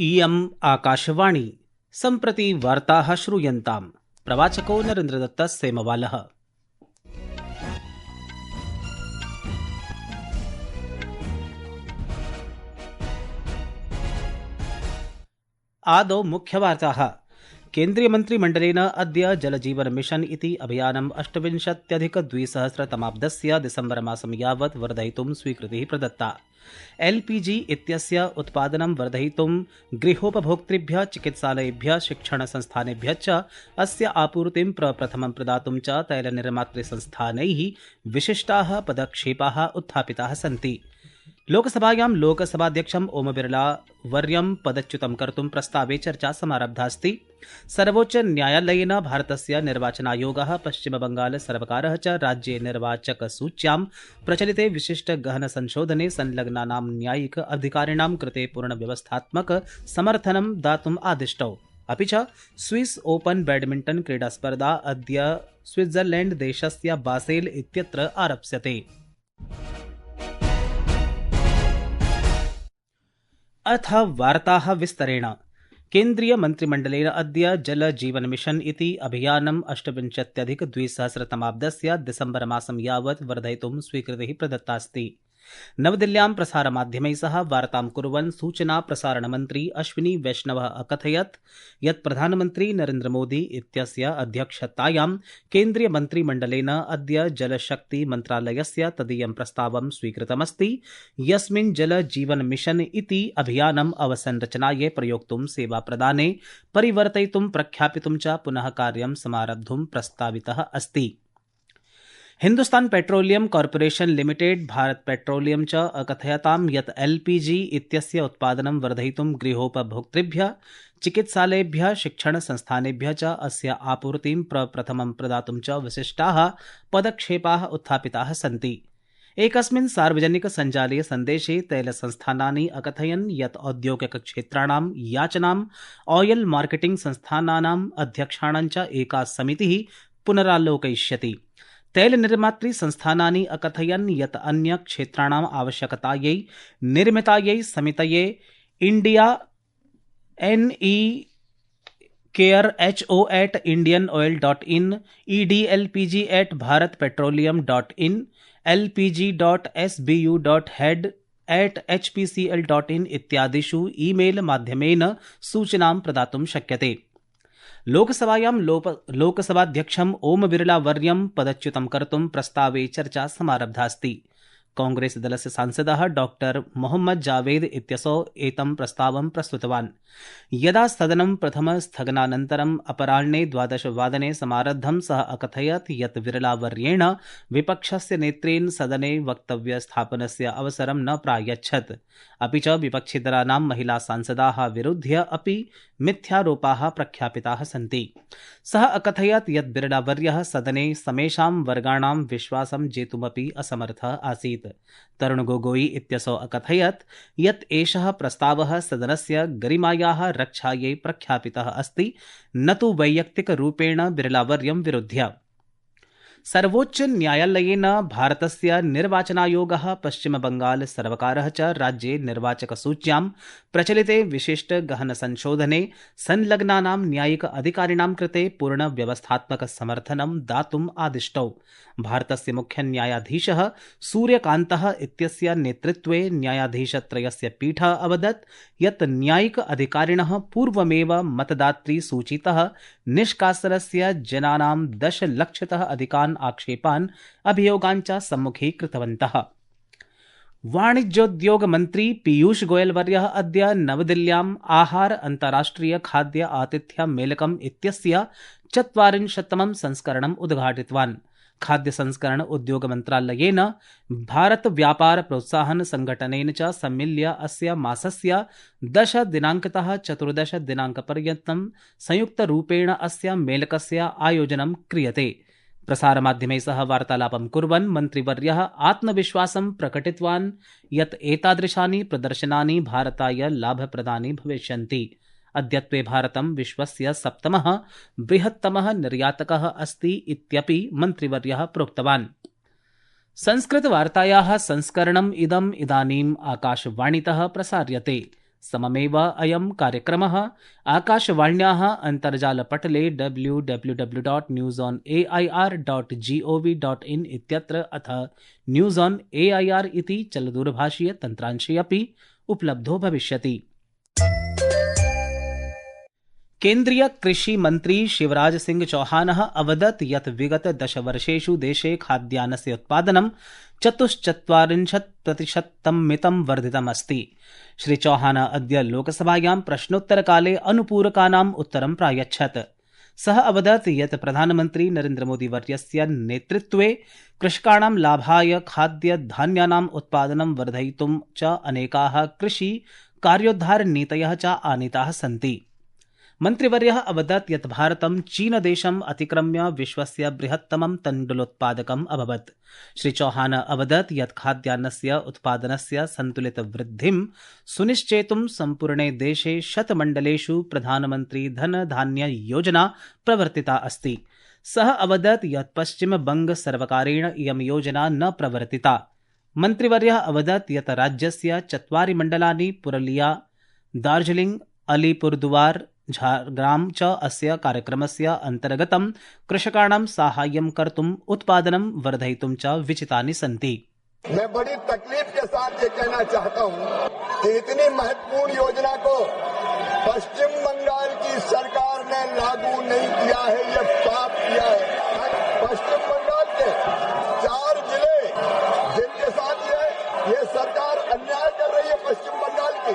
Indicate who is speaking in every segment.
Speaker 1: इयम् आकाशवाणी सम्प्रति वार्ताः श्रूयन्ताम्। प्रवाचको नरेन्द्रदत्तः सेमवालः। आदौ मुख्यवार्ताः। केन्द्रीयमन्त्रिमण्डलेन अद्य जलजीवन मिशन इति अभियानम् 28-2000 दिसम्बर मासं यावत् वर्धयितुं स्वीकृतिः प्रदत्ता। एलपीजी इत्यस्य उत्पादनं वर्धयितुं गृहोपभोक्तृभ्यः, चिकित्सालयेभ्यः, शिक्षणसंस्थानेभ्यः च अस्य आपूर्तिं प्रप्रथमं प्रदातुं च तैलनिर्मातृसंस्थानैः विशिष्टाः पदक्षेपाः उत्थापिताः सन्ति। लोकसभायां लोकसभाध्यक्षम् ओम बिरला वर्यं पदच्युतं कर्तुं प्रस्तावे चर्चा समारब्धास्ति। सर्वोच्चन्यायालयेन भारतस्य निर्वाचनायोगः, पश्चिमबंगालसर्वकारः च राज्ये निर्वाचकसूच्यां प्रचलिते विशिष्टगहनसंशोधने संलग्नानां न्यायिक अधिकारिणां कृते पूर्णव्यवस्थात्मक समर्थनं दातुम् आदिष्टौ। अपि च स्विस ओपन बैडमिण्टन क्रीडास्पर्धा अद्य स्विट्जरलैंड देशस्य बासेल इत्यत्र आरप्स्यते। अथ वार्ताः विस्तरेण। केन्द्रीयमन्त्रिमण्डलेन अद्य जल जीवन मिशन इति अभियानम् 28-2000 दिसम्बर मासं यावत् वर्धयितुं स्वीकृतिः प्रदत्तास्ति। नवदिल्ल्यां प्रसारमाध्यमैः सह वार्तां कुर्वन् सूचना प्रसारणमन्त्री अश्विनी वैष्णवः अकथयत् यत् प्रधानमन्त्री नरेन्द्र मोदी इत्यस्य अध्यक्षतायां केन्द्रीयमन्त्रिमण्डलेन अद्य जलशक्ति मन्त्रालयस्य तदीयं प्रस्तावं स्वीकृतमस्ति, यस्मिन् जल जीवन मिशन इति अभियानम् अवसंरचनायै प्रयोक्तुं, सेवाप्रदाने परिवर्तयितुं, प्रख्यापितुं च पुनः कार्यं समारब्धुं प्रस्तावितः अस्ति। Hindustan petroleum corporation limited, Bharat petroleum च अकथयतां यत् एलपीजी इत्यस्य उत्पादनं वर्धयितुं गृहोपभोक्तृभ्यः, चिकित्सालयेभ्यः, शिक्षणसंस्थानेभ्यः च अस्य आपूर्तिं प्रप्रथमं प्रदातुं च विशिष्टाः पदक्षेपाः उत्थापिताः सन्ति। एकस्मिन् सार्वजनिकसञ्जालीय सन्देशे तैलसंस्थानानि अकथयन् यत् औद्योगिकक्षेत्राणां याचनाम् ऑयल मार्केटिंग संस्थानानाम् अध्यक्षाणां च एका समितिः पुनरालोकयिष्यति। तैलनिर्मातृ संस्थानानि अकथयन् यत् अन्य क्षेत्राणाम् आवश्यकतायै निर्मितायै समितये India NE care HO@indianoil.in, EDLPG@bharatpetroleum.in, LPG.SBU.head@HPCL.in इत्यादिषु ईमेल माध्यमेन सूचनां प्रदातुं शक्यते। लोकसभायां लोकसभाध्यक्षम् ओम बिरला वर्यं पदच्युतं कर्तुं प्रस्तावे चर्चा समारब्धास्ति। कांग्रेस दलस्य सांसदः डॉक्टर मोहम्मद जावेद इत्यसौ एतं प्रस्तावं प्रस्तुतवान्। यदा सदनं प्रथमस्थगनानन्तरम् अपराह्णे 12 समारब्धं, सः अकथयत् यत् बिरलावर्येण विपक्षस्य नेत्रेण सदने वक्तव्यस्थापनस्य अवसरं न प्रायच्छत्। अपि च विपक्षिदलानां महिला सांसदाः विरुध्य अपि मिथ्यारोपाः प्रख्यापिताः सन्ति। सः अकथयत् यत् बिरलावर्यः सदने समेषां वर्गाणां विश्वासं जेतुमपि असमर्थः आसीत्। तरुण गोगोई इत्यसौ अकथयत् यत् एषः प्रस्तावः सदनस्य गरिमायाः रक्षायै प्रख्यापितः अस्ति, न तु वैयक्तिकरूपेण बिरलावर्यं विरुध्य। सर्वोच्चन्यायालयेन भारतस्य निर्वाचनायोगः, पश्चिमबंगाल सर्वकारः च राज्ये निर्वाचकसूच्यां प्रचलिते विशिष्टगहनसंशोधने संलग्नानां न्यायिक अधिकारिणां कृते पूर्णव्यवस्थात्मकसमर्थनं दातुम् आदिष्टौ। भारतस्य मुख्यन्यायाधीशः सूर्यकान्तः इत्यस्य नेतृत्वे न्यायाधीशत्रयस्य पीठः अवदत् यत् न्यायिक अधिकारिणः पूर्वमेव मतदातृसूचीतः निष्कासनस्य जनानां 10 लक्षतः अधिकान् आक्षेपान्, अभियोगान् च सम्मुखीकृतवन्तः। वाणिज्योद्योग मन्त्री पीयूष गोयल वर्यः अद्य नवदिल्ल्याम् आहार अन्ताराष्ट्रिय खाद्य आतिथ्य मेलकम् इत्यस्य 40तमं संस्करणम् उद्घाटितवान्। खाद्य संस्करण उद्योग मन्त्रालयेन, भारत व्यापार प्रोत्साहन संघटनेन च सम्मिल्य अस्य मासस्य 10 दिनाङ्कतः 14 दिनाङ्कपर्यन्तं संयुक्तरूपेण अस्य मेलकस्य आयोजनं क्रियते। प्रसारमाध्यमैः सह वार्तालापं कुर्वन् मन्त्रिवर्यः आत्मविश्वासं प्रकटितवान् यत् एतादृशानि प्रदर्शनानि भारताय लाभप्रदानि भविष्यन्ति। अद्यत्वे भारतं विश्वस्य 7मः बृहत्तमः निर्यातकः अस्ति इत्यपि मन्त्रिवर्यः प्रोक्तवान्। संस्कृतवार्तायाः संस्करणम् इदम् इदानीम् आकाशवाणीतः प्रसार्यते। सममेव अयं कार्यक्रमः आकाशवाण्याः अन्तर्जालपटले www.newsonair.gov.in इत्यत्र अथ न्यूज़ ऑन AIR इति चलदूरभाषीय तन्त्रांशे अपि उपलब्धो भविष्यति। केन्द्रीय कृषि मंत्री शिवराज सिंह चौहानः अवदत् यत् विगत 10 वर्षेषु देशे खाद्यान्नस्य उत्पादनं 44% मितं वर्धितम् अस्ति। श्री चौहान अद्य लोकसभायां प्रश्नोत्तरकाले अनुपूरकानाम् उत्तरं प्रायच्छत्। सः अवदत् यत् प्रधानमन्त्री नरेन्द्रमोदी वर्यस्य नेतृत्वे कृषकाणां लाभाय खाद्यधान्यानाम् उत्पादनं वर्धयितुं च अनेकाः कृषि कार्योद्धारनीतयः च आनीताः सन्ति। मन्त्रिवर्यः अवदत् यत् भारतं चीनदेशम् अतिक्रम्य विश्वस्य बृहत्तमं तण्डुलोत्पादकम् अभवत्। श्री चौहान अवदत् यत् खाद्यान्नस्य उत्पादनस्य सन्तुलितवृद्धिं सुनिश्चेतुं सम्पूर्णे देशे शतमण्डलेषु प्रधानमन्त्री धनधान्य योजना प्रवर्तिता अस्ति। सः अवदत् यत् पश्चिमबङ्गसर्वकारेण इयं योजना न प्रवर्तिता। मन्त्रिवर्यः अवदत् यत् राज्यस्य 4 मण्डलानि पुरुलिया, दार्जिलिंग, अलीपुरदुआर, झारग्राम च अस्य कार्यक्रमस्य अन्तर्गतं कृषकाणां साहाय्यं कर्तुम् उत्पादनं वर्धयितुं च विचितानि सन्ति।
Speaker 2: मैं बड़ी तकलीफ के साथ ये कहना चाहता हूँ कि इतनी महत्वपूर्ण योजना को पश्चिम बंगाल की सरकार ने लागू नहीं किया है, ये पाप किया है। पश्चिम बंगाल के 4 जिले जिनके साथ ये सरकार अन्याय कर रही है पश्चिम बंगाल की।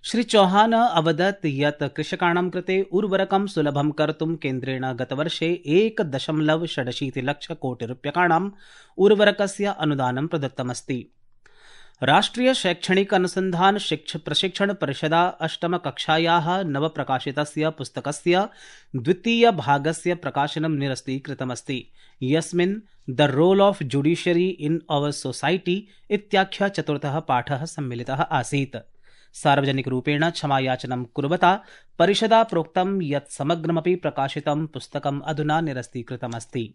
Speaker 1: श्री चौहान अवदत् यत् कृषकाणां कृते उर्वरकं सुलभं कर्तुं केन्द्रेण गतवर्षे 1.67 लक्षकोटिरूप्यकाणाम् उर्वरकस्य अनुदानं प्रदत्तमस्ति। राष्ट्रिय शैक्षणिक अनुसन्धान प्रशिक्षण परिषदा 8म कक्षायाः नवप्रकाशितस्य पुस्तकस्य द्वितीयभागस्य प्रकाशनं निरस्तीकृतमस्ति, यस्मिन् the role of judiciary in our society इत्याख्यः 4थः पाठः सम्मिलितः आसीत्। सार्वजनिकरूपेण क्षमायाचनं कुर्वता परिषदा प्रोक्तं यत् समग्रमपि प्रकाशितं पुस्तकम् अधुना निरस्तीकृतमस्ति।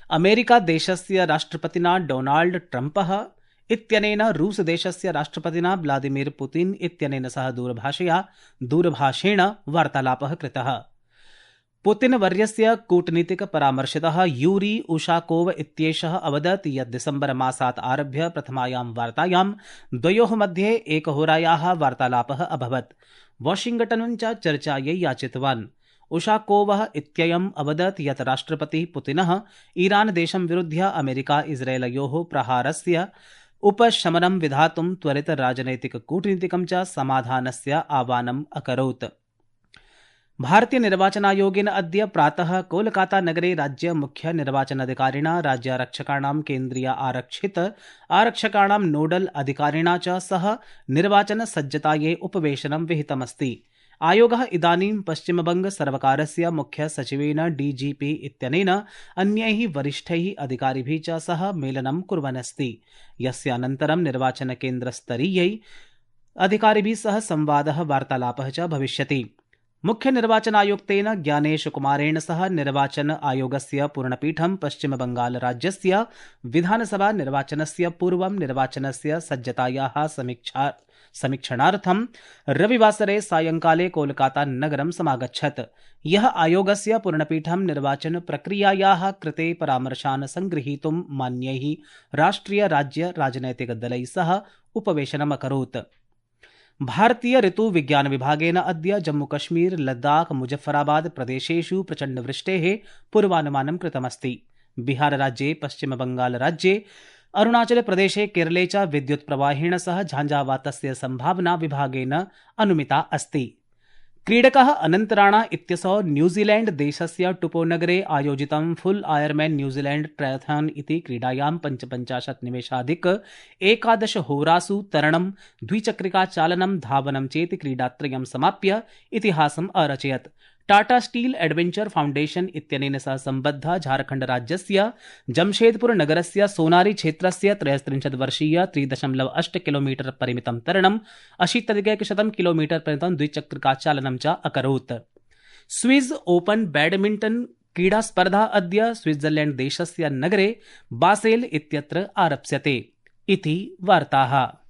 Speaker 1: अमेरिका देशस्य राष्ट्रपतिना डोनाल्ड ट्रम्पः इत्यनेन रूस देशस्य राष्ट्रपतिना व्लादिमीर पुतिन इत्यनेन सह दूरभाषेण वार्तालापः कृतः। पुतिन वर्यस्य कूटनीतिक परामर्शदः यूरी उशाकोव इत्येषः अवदत् यत् दिसम्बर मासात् आरभ्य प्रथमायां वार्तायां द्वयोः मध्ये एकहोरायाः वार्तालापः अभवत्। वाशिंगटनं च चर्चायै याचितवान्। उशाकोवः इत्ययम् अवदत् यत् राष्ट्रपतिः पुतिनः ईरान देशं विरुध्य अमेरिका इस्राएलयोः प्रहारस्य उपशमनं विधातुं त्वरित राजनैतिक कूटनीतिकं च समाधानस्य आह्वानम् अकरोत्। भारतीय निर्वाचनायोगेन अद्य प्रातः कोलकाता नगरे राज्य मुख्य निर्वाचनाधिकारिणा राज्यारक्षकाणां केन्द्रीय आरक्षकाणां नोडल अधिकारिणा च सह निर्वाचनसज्जतायै उपवेशनं विहितमस्ति। आयोगः इदानीं पश्चिमबंग सर्वकारस्य मुख्य सचिवेन DGP इत्यनेन अन्यैः वरिष्ठैः अधिकारिभिः च सह मेलनं कुर्वन् अस्ति, यस्यानन्तरं निर्वाचनकेन्द्रस्तरीयैः अधिकारिभिः सह संवादः वार्तालापः च भविष्यति। मुख्य निर्वाचनायुक्तेन ज्ञानेश कुमारेण सह निर्वाचन आयोगस्य पूर्णपीठं पश्चिमबंगाल राज्यस्य विधानसभा निर्वाचनस्य पूर्वं निर्वाचनस्य सज्जतायाः समीक्षणार्थं रविवासरे सायंकाले कोलकाता नगरं समागच्छत्। यः आयोगस्य पूर्णपीठं निर्वाचन प्रक्रियायाः कृते परामर्शान् संगृहीतुं मान्यैः राष्ट्रिय राज्य राजनैतिकदलैः सह उपवेशनम् अकरोत्। भारतीय ऋतु विज्ञान विभागेन अद्य जम्मूकश्मीर, लद्दाख, मुजफ्फराबाद प्रदेशेषु प्रचण्डवृष्टेः पूर्वानुमानं कृतमस्ति। बिहार राज्ये, पश्चिमबंगाल राज्ये, अरुणाचल प्रदेशे, केरले च विद्युत् प्रवाहेण सह झाञ्झावातस्य संभावना विभागेन अनुमिता अस्ति। क्रीडकः अनन्तराणा इत्यसौ न्यूजीलैण्ड देशस्य टुपोनगरे आयोजितं फुल आयरमैन न्यूजीलैण्ड ट्रायथॉन इति क्रीडायां 55 निमेषाधिक 11 होरासु तरणं, द्विचक्रिकाचालनं, धावनं चेति क्रीडात्रयं समाप्य इतिहासम् अरचयत्। टाटा स्टील एडवेंचर फाउंडेशन इत्यनेन सह सम्बद्ध झारखंड राज्यस्य जमशेदपुर नगरस्य सोनारी क्षेत्रस्य 33 वर्षीय 3.8 किलोमीटर परिमितं तरणं, 80-100 किलोमीटर परिमितं द्विचक्रिकाचालनं च अकरोत्। स्विस ओपन बैडमिंटन क्रीडास्पर्धा अद्य स्विट्जरलैंड देशस्य नगरे बासेल इत्यत्र आरप्स्यते। इति वार्ताः।